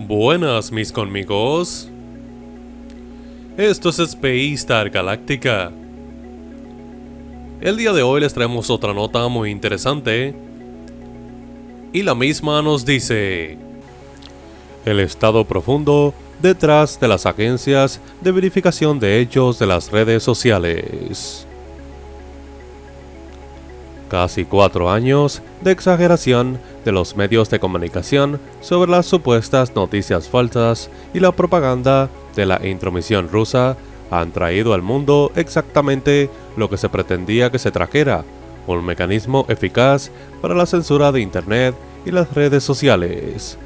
Buenas mis conmigos, esto es Space Star Galáctica. El día de hoy les traemos otra nota muy interesante y la misma nos dice: el estado profundo detrás de las agencias de verificación de hechos de las redes sociales. Casi 4 años de exageración de los medios de comunicación sobre las supuestas noticias falsas y la propaganda de la intromisión rusa han traído al mundo exactamente lo que se pretendía que se trajera: un mecanismo eficaz para la censura de Internet y las redes sociales.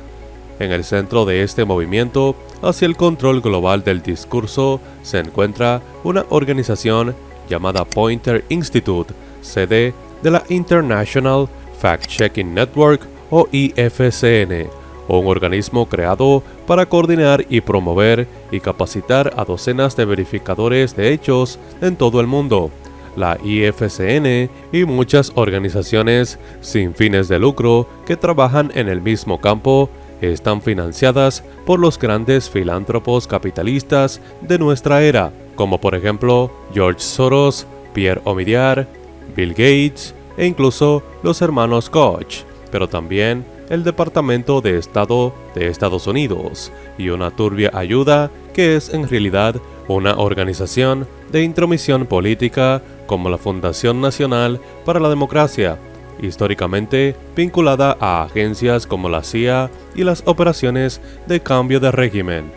En el centro de este movimiento hacia el control global del discurso se encuentra una organización llamada Poynter Institute, sede de la International Fact-Checking Network o IFCN, un organismo creado para coordinar y promover y capacitar a docenas de verificadores de hechos en todo el mundo. La IFCN y muchas organizaciones sin fines de lucro que trabajan en el mismo campo están financiadas por los grandes filántropos capitalistas de nuestra era, como por ejemplo George Soros, Pierre Omidyar, Bill Gates e incluso los hermanos Koch, pero también el Departamento de Estado de Estados Unidos y una turbia ayuda que es en realidad una organización de intromisión política como la Fundación Nacional para la Democracia, históricamente vinculada a agencias como la CIA y las operaciones de cambio de régimen.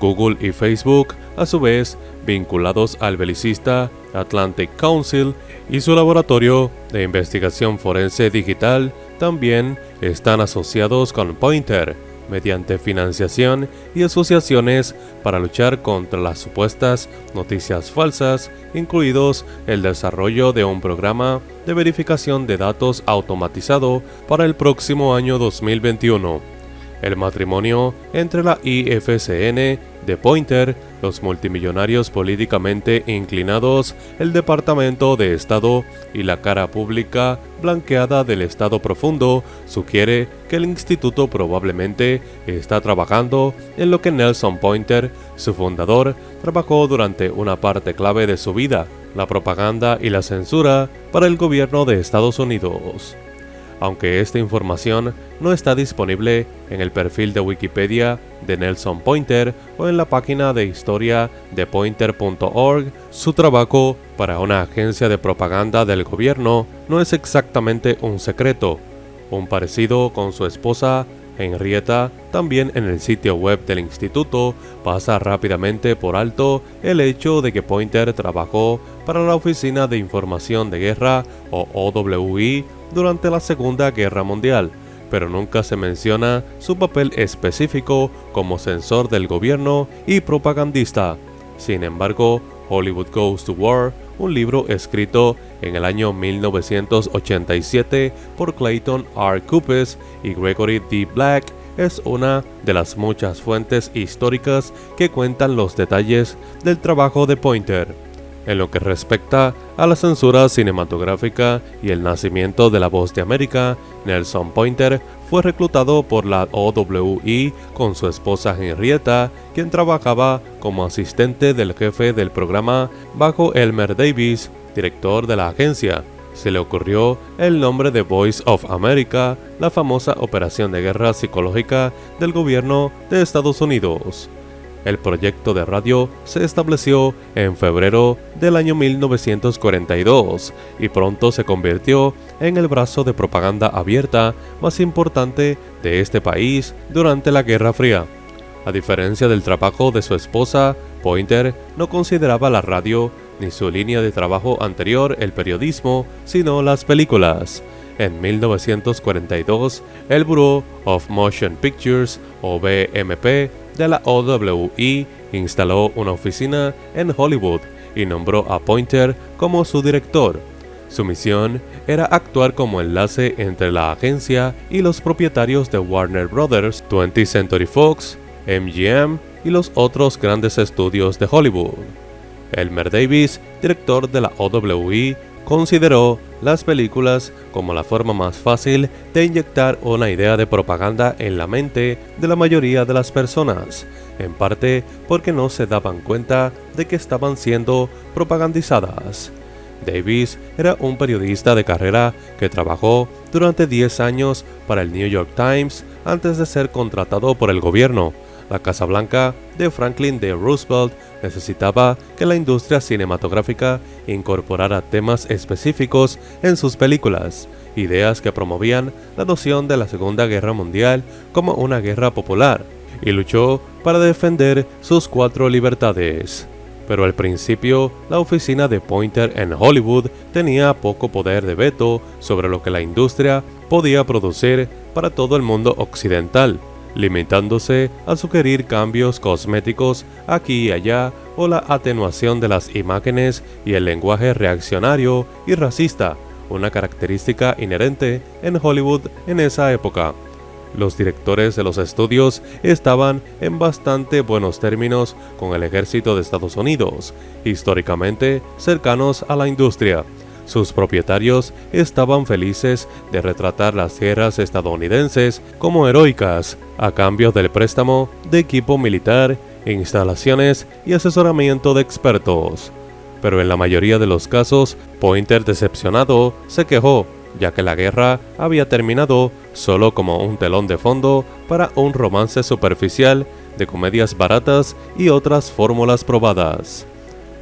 Google y Facebook, a su vez, vinculados al belicista Atlantic Council y su laboratorio de investigación forense digital, también están asociados con Poynter mediante financiación y asociaciones para luchar contra las supuestas noticias falsas, incluidos el desarrollo de un programa de verificación de datos automatizado para el próximo año 2021. El matrimonio entre la IFCN de Poynter, los multimillonarios políticamente inclinados, el Departamento de Estado y la cara pública blanqueada del Estado profundo sugiere que el instituto probablemente está trabajando en lo que Nelson Poynter, su fundador, trabajó durante una parte clave de su vida: la propaganda y la censura para el gobierno de Estados Unidos. Aunque esta información no está disponible en el perfil de Wikipedia de Nelson Poynter o en la página de historia de poynter.org, su trabajo para una agencia de propaganda del gobierno no es exactamente un secreto. Un parecido con su esposa Henrietta, también en el sitio web del instituto, pasa rápidamente por alto el hecho de que Poynter trabajó para la Oficina de Información de Guerra o OWI durante la Segunda Guerra Mundial, pero nunca se menciona su papel específico como censor del gobierno y propagandista. Sin embargo, Hollywood Goes to War, un libro escrito en el año 1987 por Clayton R. Cupes y Gregory D. Black, es una de las muchas fuentes históricas que cuentan los detalles del trabajo de Poynter. En lo que respecta a la censura cinematográfica y el nacimiento de La Voz de América, Nelson Poynter fue reclutado por la OWI con su esposa Henrietta, quien trabajaba como asistente del jefe del programa bajo Elmer Davis, director de la agencia. Se le ocurrió el nombre de Voice of America, la famosa operación de guerra psicológica del gobierno de Estados Unidos. El proyecto de radio se estableció en febrero del año 1942 y pronto se convirtió en el brazo de propaganda abierta más importante de este país durante la Guerra Fría. A diferencia del trabajo de su esposa, Poynter no consideraba la radio ni su línea de trabajo anterior el periodismo, sino las películas. En 1942, el Bureau of Motion Pictures, o BMP, de la OWI instaló una oficina en Hollywood y nombró a Poynter como su director. Su misión era actuar como enlace entre la agencia y los propietarios de Warner Brothers, 20th Century Fox, MGM y los otros grandes estudios de Hollywood. Elmer Davis, director de la OWI, consideró las películas como la forma más fácil de inyectar una idea de propaganda en la mente de la mayoría de las personas, en parte porque no se daban cuenta de que estaban siendo propagandizadas. Davis era un periodista de carrera que trabajó durante 10 años para el New York Times antes de ser contratado por el gobierno. La Casa Blanca de Franklin D. Roosevelt necesitaba que la industria cinematográfica incorporara temas específicos en sus películas, ideas que promovían la noción de la Segunda Guerra Mundial como una guerra popular, y luchó para defender sus 4 libertades. Pero al principio, la oficina de Poynter en Hollywood tenía poco poder de veto sobre lo que la industria podía producir para todo el mundo occidental, limitándose a sugerir cambios cosméticos aquí y allá o la atenuación de las imágenes y el lenguaje reaccionario y racista, una característica inherente en Hollywood en esa época. Los directores de los estudios estaban en bastante buenos términos con el ejército de Estados Unidos, históricamente cercanos a la industria. Sus propietarios estaban felices de retratar las guerras estadounidenses como heroicas, a cambio del préstamo de equipo militar, instalaciones y asesoramiento de expertos. Pero en la mayoría de los casos, Poynter, decepcionado, se quejó, ya que la guerra había terminado solo como un telón de fondo para un romance superficial de comedias baratas y otras fórmulas probadas.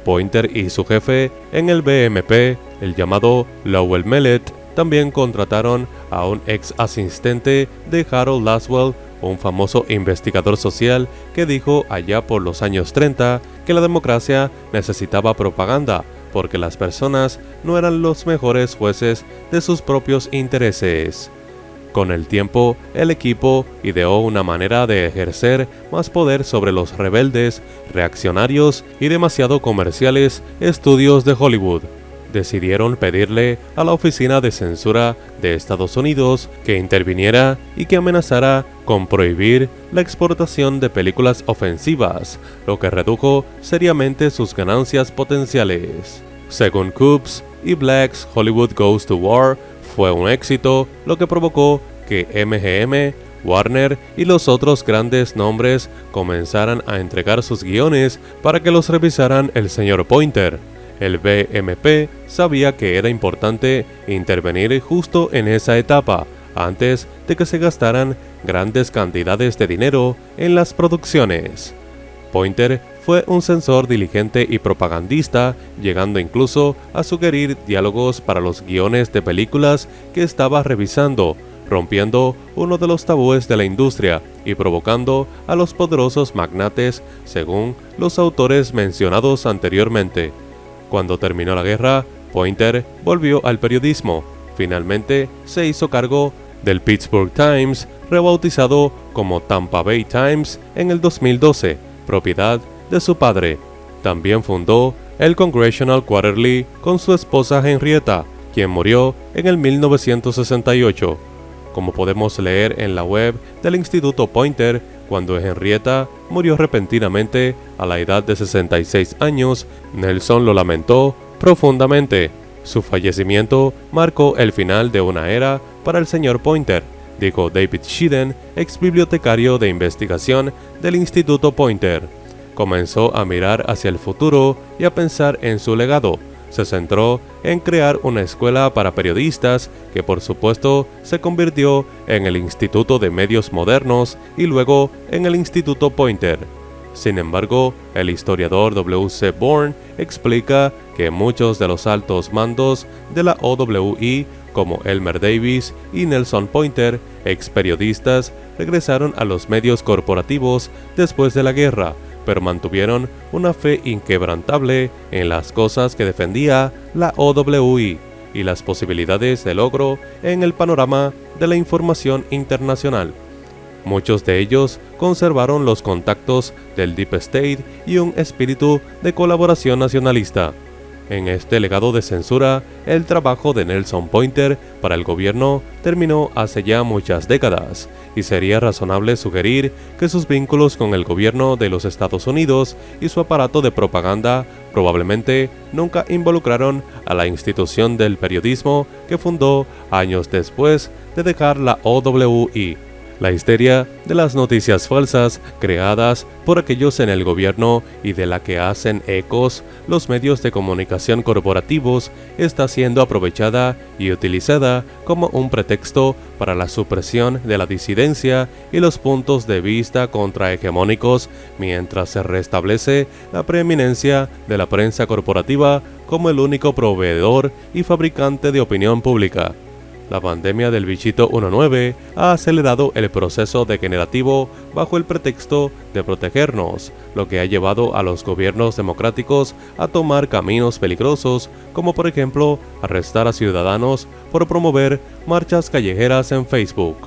Poynter y su jefe en el BMP, el llamado Lowell Mellett, también contrataron a un ex asistente de Harold Laswell, un famoso investigador social que dijo allá por los años 30 que la democracia necesitaba propaganda porque las personas no eran los mejores jueces de sus propios intereses. Con el tiempo, el equipo ideó una manera de ejercer más poder sobre los rebeldes, reaccionarios y demasiado comerciales estudios de Hollywood. Decidieron pedirle a la Oficina de Censura de Estados Unidos que interviniera y que amenazara con prohibir la exportación de películas ofensivas, lo que redujo seriamente sus ganancias potenciales. Según Coops y Black's Hollywood Goes to War, fue un éxito, lo que provocó que MGM, Warner y los otros grandes nombres comenzaran a entregar sus guiones para que los revisaran el señor Poynter. El BMP sabía que era importante intervenir justo en esa etapa, antes de que se gastaran grandes cantidades de dinero en las producciones. Poynter fue un censor diligente y propagandista, llegando incluso a sugerir diálogos para los guiones de películas que estaba revisando, rompiendo uno de los tabúes de la industria y provocando a los poderosos magnates, según los autores mencionados anteriormente. Cuando terminó la guerra, Poynter volvió al periodismo. Finalmente se hizo cargo del Pittsburgh Times, rebautizado como Tampa Bay Times en el 2012, propiedad de su padre. También fundó el Congressional Quarterly con su esposa Henrietta, quien murió en el 1968. Como podemos leer en la web del Instituto Poynter, cuando Henrietta murió repentinamente a la edad de 66 años, Nelson lo lamentó profundamente. Su fallecimiento marcó el final de una era para el señor Poynter, dijo David Sheehan, ex bibliotecario de investigación del Instituto Poynter. Comenzó a mirar hacia el futuro y a pensar en su legado. Se centró en crear una escuela para periodistas que por supuesto se convirtió en el Instituto de Medios Modernos y luego en el Instituto Poynter. Sin embargo, el historiador W.C. Bourne explica que muchos de los altos mandos de la OWI, como Elmer Davis y Nelson Poynter, ex periodistas, regresaron a los medios corporativos después de la guerra, pero mantuvieron una fe inquebrantable en las cosas que defendía la OWI y las posibilidades de logro en el panorama de la información internacional. Muchos de ellos conservaron los contactos del Deep State y un espíritu de colaboración nacionalista. En este legado de censura, el trabajo de Nelson Pointer para el gobierno terminó hace ya muchas décadas, y sería razonable sugerir que sus vínculos con el gobierno de los Estados Unidos y su aparato de propaganda probablemente nunca involucraron a la institución del periodismo que fundó años después de dejar la OWI. La histeria de las noticias falsas creadas por aquellos en el gobierno y de la que hacen ecos los medios de comunicación corporativos está siendo aprovechada y utilizada como un pretexto para la supresión de la disidencia y los puntos de vista contrahegemónicos, mientras se restablece la preeminencia de la prensa corporativa como el único proveedor y fabricante de opinión pública. La pandemia del bichito 19 ha acelerado el proceso degenerativo bajo el pretexto de protegernos, lo que ha llevado a los gobiernos democráticos a tomar caminos peligrosos, como por ejemplo arrestar a ciudadanos por promover marchas callejeras en Facebook.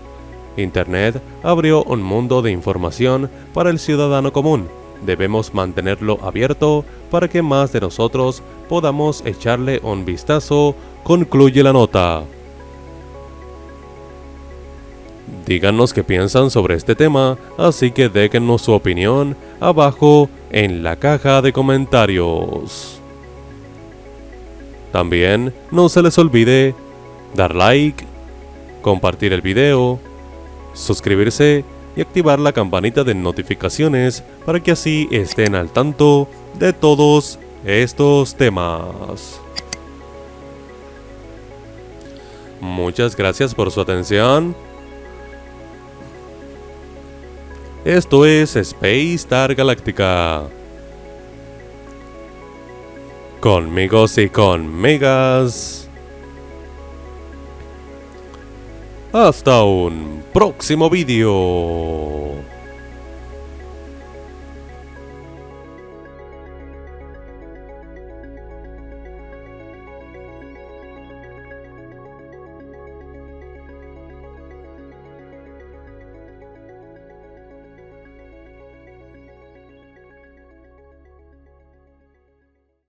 Internet abrió un mundo de información para el ciudadano común. Debemos mantenerlo abierto para que más de nosotros podamos echarle un vistazo, concluye la nota. Díganos qué piensan sobre este tema, así que déjennos su opinión abajo en la caja de comentarios. También no se les olvide dar like, compartir el video, suscribirse y activar la campanita de notificaciones para que así estén al tanto de todos estos temas. Muchas gracias por su atención. Esto es Space Star Galactica. Conmigo y con megas. Hasta un próximo vídeo.